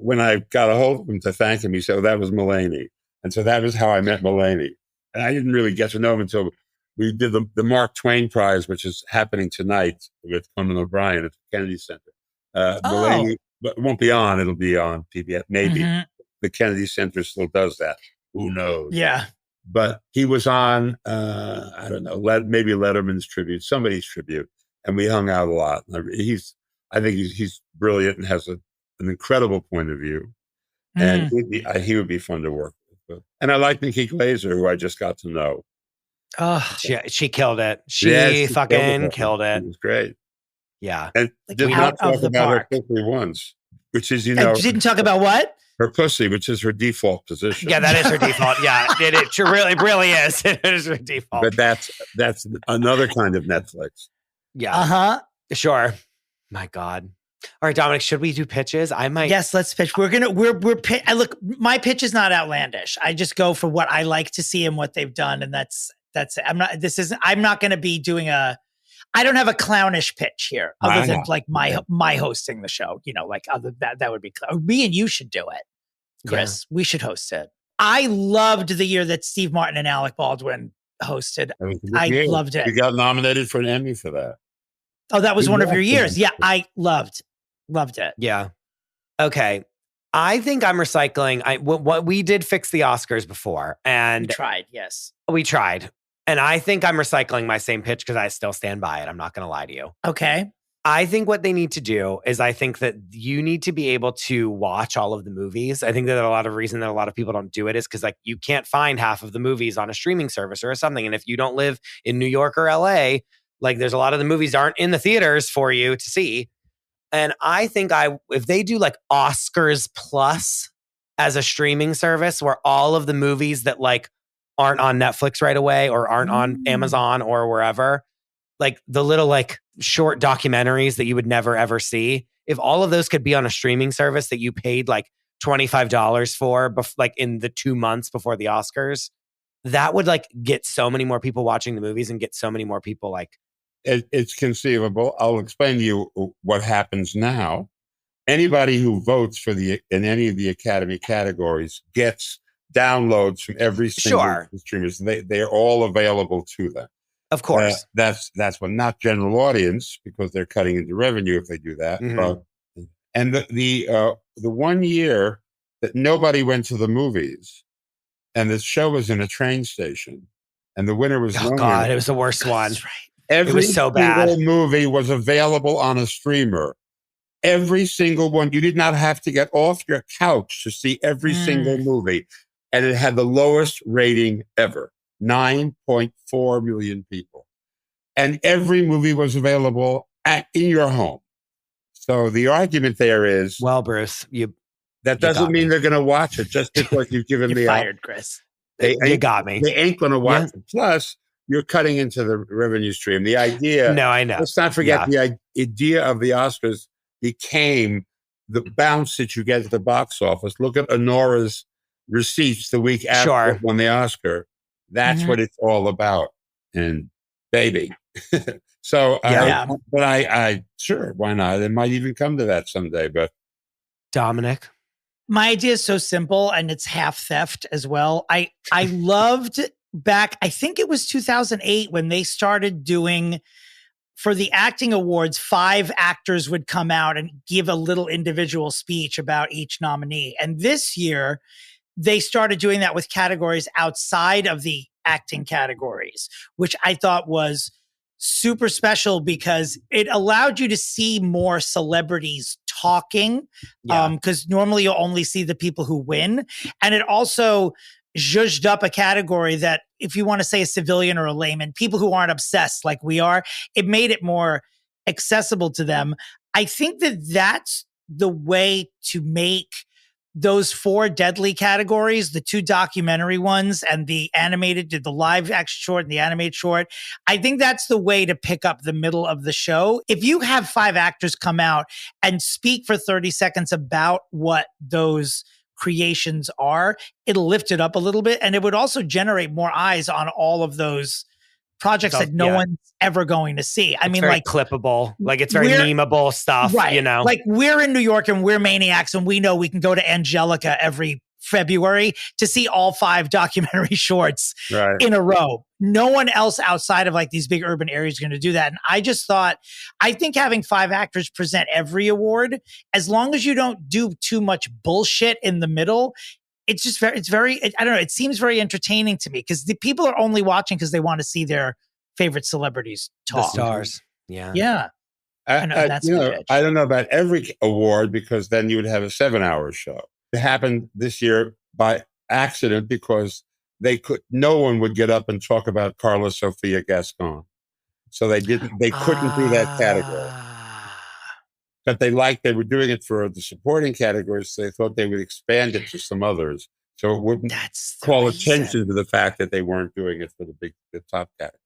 when I got a hold of him to thank him, he said, that was Mulaney. And so that was how I met Mulaney. And I didn't really get to know him until we did the Mark Twain Prize, which is happening tonight with Conan O'Brien at the Kennedy Center. Mulaney, but it won't be on. It'll be on PBS. Maybe. Mm-hmm. The Kennedy Center still does that. Who knows? Yeah. But he was on, I don't know, maybe Letterman's tribute, somebody's tribute. And we hung out a lot. I think he's brilliant and has an incredible point of view. And he would be fun to work with. And I like Nikki Glaser, who I just got to know. Oh, she killed it. She fucking killed it. It was great. Yeah. And did not talk about her quickly once, which is, didn't talk about what? her pussy, which is her default position. Yeah, that is her default. Yeah, it really is. It is her default. But that's another kind of Netflix. Yeah. Sure. My God. All right, Dominic, should we do pitches? I might. Yes, let's pitch. We're look, my pitch is not outlandish. I just go for what I like to see and what they've done. And that's it. I'm not going to be doing I don't have a clownish pitch here other than like my hosting the show, like other that would be, me and you should do it. Chris, we should host it. I loved the year that Steve Martin and Alec Baldwin hosted. I loved it. You got nominated for an Emmy for that. Oh, that was one of your years. Yeah, I loved it. Yeah. Okay. I think I'm recycling. What we did fix the Oscars before, and we tried. Yes, we tried, and I think I'm recycling my same pitch because I still stand by it. I'm not going to lie to you. Okay. I think what they need to do is I think that you need to be able to watch all of the movies. I think that a lot of reason that a lot of people don't do it is because like you can't find half of the movies on a streaming service or something. And if you don't live in New York or LA, like there's a lot of the movies aren't in the theaters for you to see. And I think if they do like Oscars Plus as a streaming service where all of the movies that like aren't on Netflix right away or aren't on Amazon or wherever, like the little like short documentaries that you would never ever see, if all of those could be on a streaming service that you paid like $25 for like in the 2 months before the Oscars, that would like get so many more people watching the movies and get so many more people like. It's conceivable. I'll explain to you what happens now. Anybody who votes in any of the Academy categories gets downloads from every single streamer. They are all available to them. Of course. That's what, not general audience, because they're cutting into revenue if they do that. Mm-hmm. And the 1 year that nobody went to the movies and the show was in a train station and the winner was oh God, it was the worst one. That's right. It was so bad. Every movie was available on a streamer. Every single one. You did not have to get off your couch to see every single movie. And it had the lowest rating ever. 9.4 million people. And every movie was available in your home. So the argument there is... Well, Bruce, that doesn't mean they're going to watch it just because you've given me... fired, Chris. You got me. They ain't going to watch it. Plus, you're cutting into the revenue stream. The idea... No, I know. Let's not forget the idea of the Oscars became the bounce that you get at the box office. Look at Honora's receipts the week after it won the Oscar. That's what it's all about. And baby. So, but I sure, why not? It might even come to that someday, but. Dominic? My idea is so simple and it's half theft as well. I loved back, I think it was 2008 when they started doing, for the acting awards, 5 actors would come out and give a little individual speech about each nominee. And this year, they started doing that with categories outside of the acting categories, which I thought was super special because it allowed you to see more celebrities talking. Because normally you'll only see the people who win. And it also zhuzhed up a category that, if you want to say a civilian or a layman, people who aren't obsessed like we are, it made it more accessible to them. I think that that's the way to make those 4 deadly categories, the 2 documentary ones and the animated, the live action short and the animated short. I think that's the way to pick up the middle of the show. If you have 5 actors come out and speak for 30 seconds about what those creations are, it'll lift it up a little bit. And it would also generate more eyes on all of those projects that no one's ever going to see. I mean, like clippable, like it's very memeable stuff, right? You know, like we're in New York and we're maniacs and we know we can go to Angelica every February to see all 5 documentary shorts in a row. No one else outside of like these big urban areas is going to do that. And I think having 5 actors present every award, as long as you don't do too much bullshit in the middle, it's just I don't know. It seems very entertaining to me because the people are only watching because they want to see their favorite celebrities talk. The stars. Yeah. Yeah. I don't know about every award because then you would have a 7-hour show. It happened this year by accident because no one would get up and talk about Carla Sofia Gascon. So they couldn't do that category. but they were doing it for the supporting categories. So they thought they would expand it to some others. So it wouldn't call attention to the fact that they weren't doing it for the top category.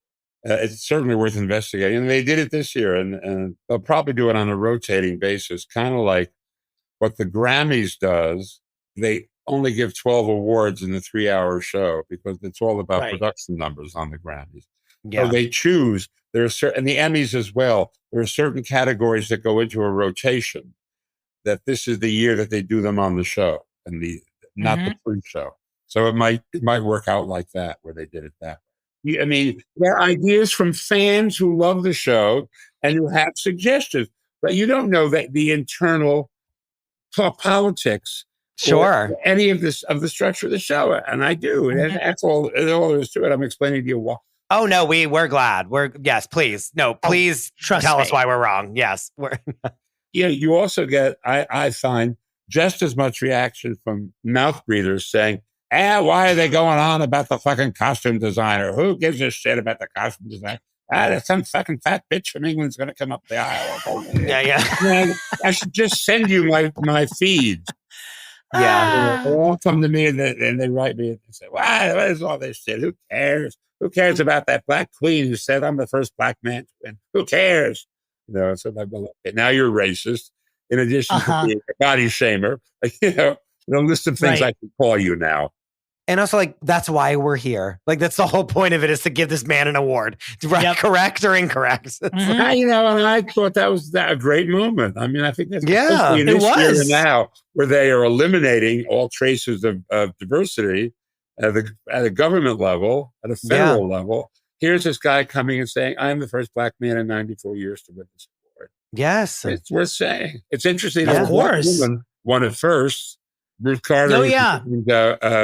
It's certainly worth investigating. And they did it this year, and they'll probably do it on a rotating basis, kind of like what the Grammys does. They only give 12 awards in the 3-hour show because it's all about production numbers on the Grammys. Yeah. So they choose, there are certain, and the Emmys as well, there are certain categories that go into a rotation, that this is the year that they do them on the show and not the pre-show. So it might work out like that, where they did it that way. I mean, there are ideas from fans who love the show and who have suggestions, but you don't know that the internal politics, or any of this of the structure of the show, and I do, and that's all there is to it. I'm explaining to you why. Oh no, we're glad. Yes, please, no, please tell us why we're wrong. Yes, Yeah, you also get, I find, just as much reaction from mouth breathers saying, why are they going on about the fucking costume designer? Who gives a shit about the costume designer? There's some fucking fat bitch from England's going to come up the aisle. Yeah. I should just send you my feeds. Yeah. They all come to me and they write me and say, what is all this shit? Who cares? Who cares about that black queen who said I'm the first black man to win? Who cares? So now you're racist. In addition to being a body shamer, the list of things I can call you now. And also, like, that's why we're here. Like, that's the whole point of it, is to give this man an award. Right? Correct or incorrect? And I thought that was a great moment. I mean, I think that's it this was. year and now, where they are eliminating all traces of diversity at a government level, at a federal level. Here's this guy coming and saying, I'm the first black man in 94 years to win this award. Yes. It's worth saying. It's interesting. Of course. Woman won it first. Bruce Carter.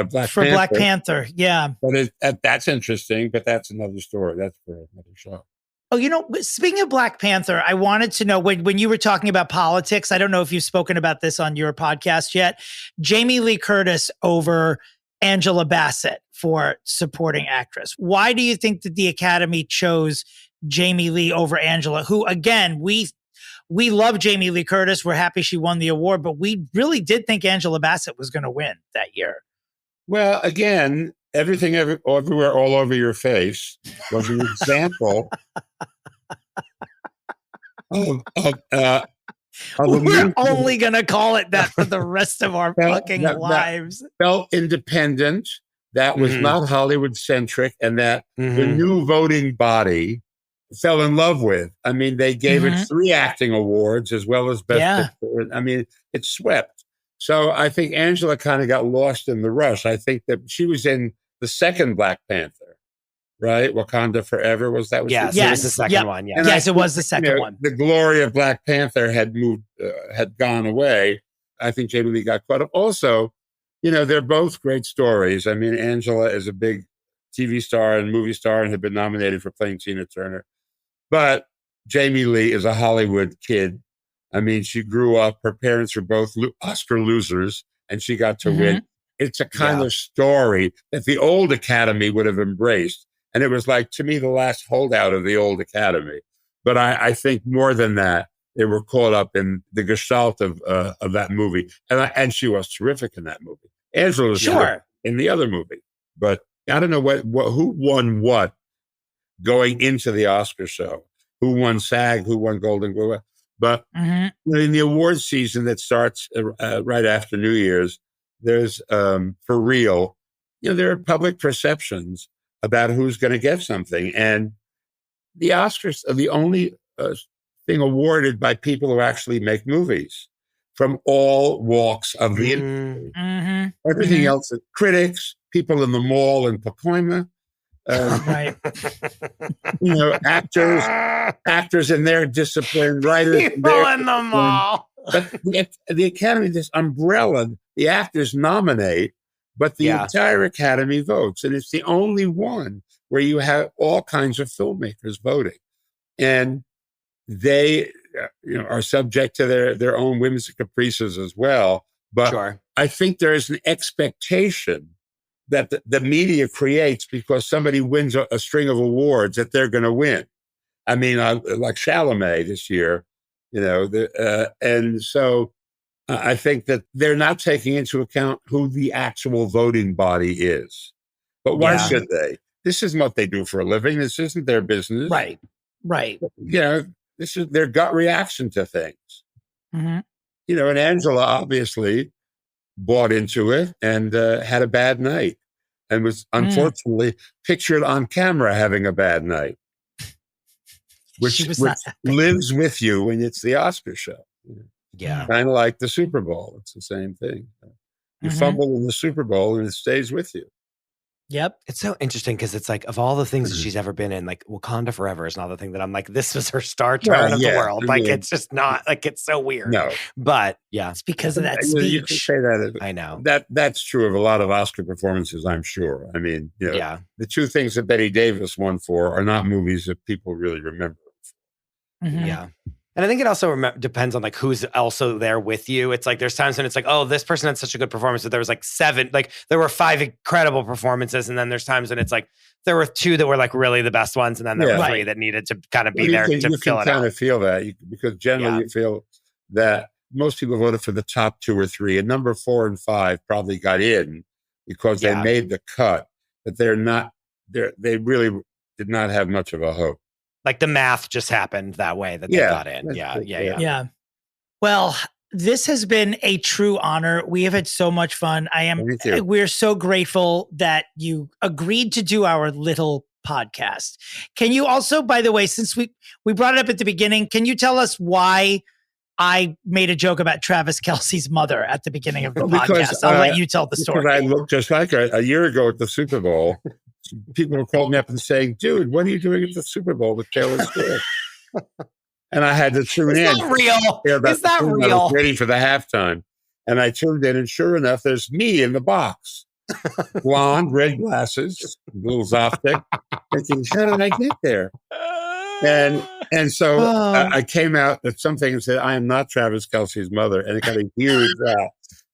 Black Panther. Yeah. But that's interesting, but that's another story. That's for another show. Oh, speaking of Black Panther, I wanted to know when you were talking about politics, I don't know if you've spoken about this on your podcast yet, Jamie Lee Curtis over Angela Bassett for supporting actress. Why do you think that the Academy chose Jamie Lee over Angela, who, again, we love Jamie Lee Curtis. We're happy she won the award, but we really did think Angela Bassett was going to win that year. Well, again, everything everywhere, all over your face was an example of we're only going to call it that for the rest of our fucking lives. That felt independent. That was not Hollywood centric, and that the new voting body fell in love with. I mean, they gave it 3 acting awards as well as best picture. I mean, it swept. So I think Angela kind of got lost in the rush. I think that she was in the second Black Panther, right? Wakanda Forever was that? Yes, it was the second one. Yeah. Yes, it was the second one. The glory of Black Panther had gone away. I think Jamie Lee got caught up. Also, they're both great stories. I mean, Angela is a big TV star and movie star and had been nominated for playing Tina Turner. But Jamie Lee is a Hollywood kid. I mean, she grew up, her parents were both Oscar losers, and she got to win. It's a kind of story that the old Academy would have embraced. And it was like, to me, the last holdout of the old Academy. But I think more than that, they were caught up in the gestalt of that movie. And she was terrific in that movie. Angela was terrific in the other movie. But I don't know who won what going into the Oscar show. Who won SAG, who won Golden Globe. But in the awards season that starts right after New Year's, there's, for real, there are public perceptions about who's going to get something. And the Oscars are the only thing awarded by people who actually make movies from all walks of the industry. Everything else is critics, people in the mall in Pacoima, actors in their discipline, writers people in the mall. But the Academy, this umbrella, the actors nominate, but the entire Academy votes. And it's the only one where you have all kinds of filmmakers voting. And they are subject to their own whims and caprices as well. But I think there is an expectation that the media creates because somebody wins a string of awards that they're going to win. I mean, like Chalamet this year, And so I think that they're not taking into account who the actual voting body is. But why should they? This isn't what they do for a living. This isn't their business. Right. This is their gut reaction to things. Mm-hmm. And Angela obviously bought into it and had a bad night and was unfortunately pictured on camera having a bad night, which lives with you when it's the Oscar show. Yeah. Kind of like the Super Bowl. It's the same thing. You fumble in the Super Bowl and it stays with you. Yep. It's so interesting because it's like, of all the things that she's ever been in, like Wakanda Forever is another thing that I'm like, this was her star turn of the world. Like, it's just not, like, it's so weird. No. But yeah. It's because of that speech. You can say that. I know. That's true of a lot of Oscar performances, I'm sure. I mean, the two things that Bette Davis won for are not movies that people really remember. Mm-hmm. Yeah. And I think it also depends on like who's also there with you. It's like there's times when it's like, oh, this person had such a good performance that there was like 7, like there were 5 incredible performances, and then there's times when it's like there were 2 that were like really the best ones, and then there were 3 that needed to kind of be there to fill it out. You can kind of feel that because generally you feel that most people voted for the top 2 or 3, and number 4 and 5 probably got in because they made the cut, but they really did not have much of a hope. Like the math just happened that way that they got in. Yeah. Well, this has been a true honor. We have had so much fun. We're so grateful that you agreed to do our little podcast. Can you also, by the way, since we brought it up at the beginning, can you tell us why I made a joke about Travis Kelce's mother at the beginning of the podcast? I'll let you tell the story. Because I looked just like her a year ago at the Super Bowl. People were calling me up and saying, dude, what are you doing at the Super Bowl with Taylor Swift? And I had to tune in. Is that real? Is that real? I was ready for the halftime. And I tuned in, and sure enough, there's me in the box. Blonde, red glasses, little Zoftic. Thinking, how did I get there? And so I came out with something and said, I am not Travis Kelce's mother. And it got a huge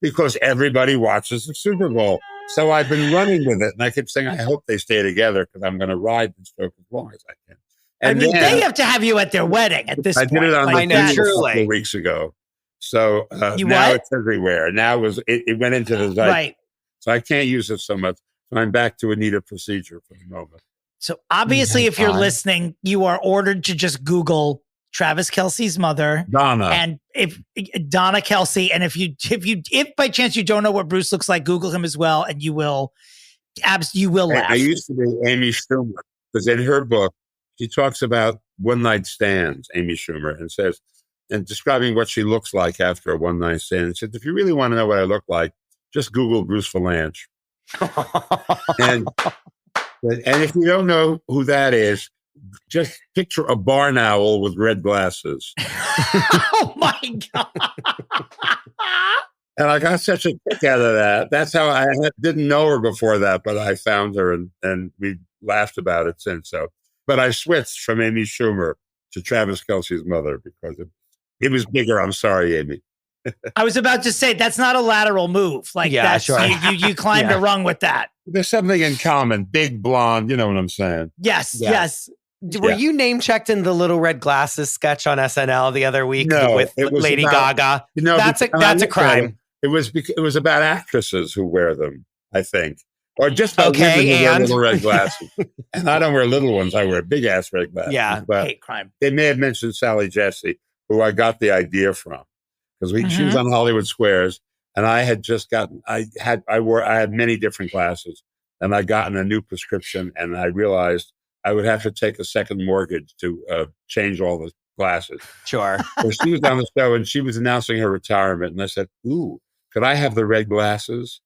because everybody watches the Super Bowl. So I've been running with it. And I kept saying, I hope they stay together because I'm going to ride this joke as long as I can. And they have to have you at their wedding at this point. I did it on the news a couple weeks ago. So now it's everywhere. Now it went into the zeitgeist. Right. So I can't use it so much. So I'm back to a needed procedure for the moment. So obviously, if you're listening, you are ordered to just Google Travis Kelce's mother, Donna, and if Donna Kelce, and if by chance you don't know what Bruce looks like, Google him as well, and you will laugh. I used to be Amy Schumer because in her book she talks about one night stands. Amy Schumer and describing what she looks like after a one night stand. And said, if you really want to know what I look like, just Google Bruce Vilanch. and if you don't know who that is, just picture a barn owl with red glasses. Oh my God. And I got such a kick out of that. That's how I didn't know her before that, but I found her and we laughed about it since. But I switched from Amy Schumer to Travis Kelce's mother because it was bigger. I'm sorry, Amy. I was about to say, that's not a lateral move. Like, sure. You climbed a rung with that. There's something in common. Big blonde, you know what I'm saying? Yes. Were you name checked in the Little Red Glasses sketch on SNL the other week with Lady Gaga? That's a crime. It was about actresses who wear them, I think. Or just about women who wear little red glasses. And I don't wear little ones. I wear big ass red glasses. Yeah, but hate crime. They may have mentioned Sally Jesse, who I got the idea from. Because she was on Hollywood Squares, and I had just gotten, I had many different glasses, and I'd gotten a new prescription, and I realized I would have to take a second mortgage to change all the glasses. Sure. So she was on the show, and she was announcing her retirement, and I said, "Ooh, could I have the red glasses?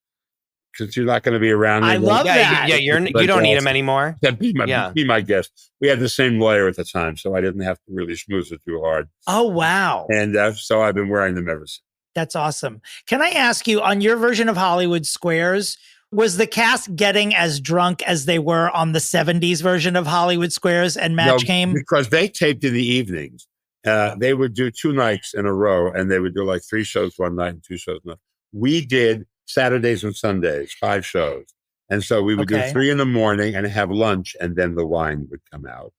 Because you're not going to be around anymore." I love that. Yeah, you don't need them anymore. Be my guest. We had the same lawyer at the time, so I didn't have to really schmooze it too hard. Oh, wow. And so I've been wearing them ever since. That's awesome. Can I ask you, on your version of Hollywood Squares, was the cast getting as drunk as they were on the 70s version of Hollywood Squares and Match Game? Because they taped in the evenings. They would do 2 nights in a row, and they would do like 3 shows one night and 2 shows another. We did Saturdays and Sundays, 5 shows. And so we would do 3 in the morning and have lunch, and then the wine would come out.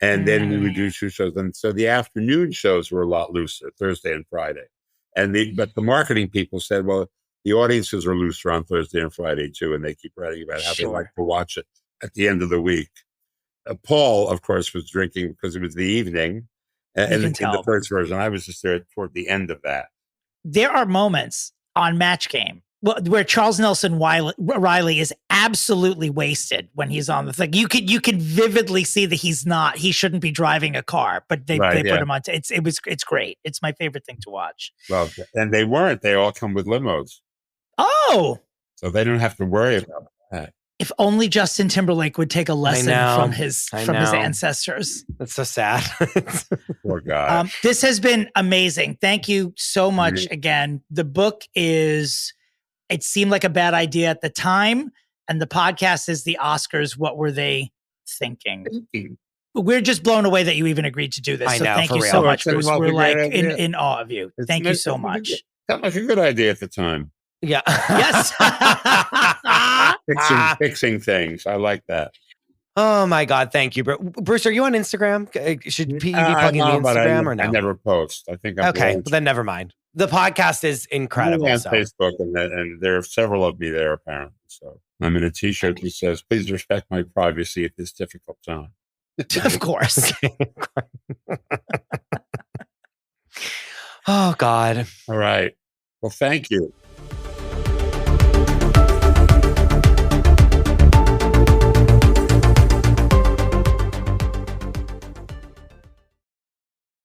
And then we would do 2 shows. And so the afternoon shows were a lot looser, Thursday and Friday. But the marketing people said, well, the audiences are looser on Thursday and Friday too. And they keep writing about how they like to watch it at the end of the week. Paul, of course, was drinking because it was the evening. And in the first version, I was just there toward the end of that. There are moments on Match Game where Charles Nelson Riley is absolutely wasted when he's on the thing. You can vividly see that he shouldn't be driving a car, but they put him on. It's great. It's my favorite thing to watch. Well, and they weren't. They all come with limos. Oh, so they don't have to worry about that. If only Justin Timberlake would take a lesson from his ancestors. That's so sad. Poor guy. This has been amazing. Thank you so much again. The book it seemed like a bad idea at the time, and the podcast is the Oscars. What were they thinking? We're just blown away that you even agreed to do this. So thank you so much, Bruce. We're like in awe of you. Thank you so much. That was a good idea at the time. Yeah. Yes. Fixing things. I like that. Oh my God. Thank you, Bruce. Are you on Instagram? Should you be plugging the Instagram or no? I never post. I think I'm okay. Well, then never mind. The podcast is incredible. I'm on Facebook, and there are several of me there apparently. So I'm in a T-shirt that says, "Please respect my privacy at this difficult time." Of course. Oh God. All right. Well, thank you.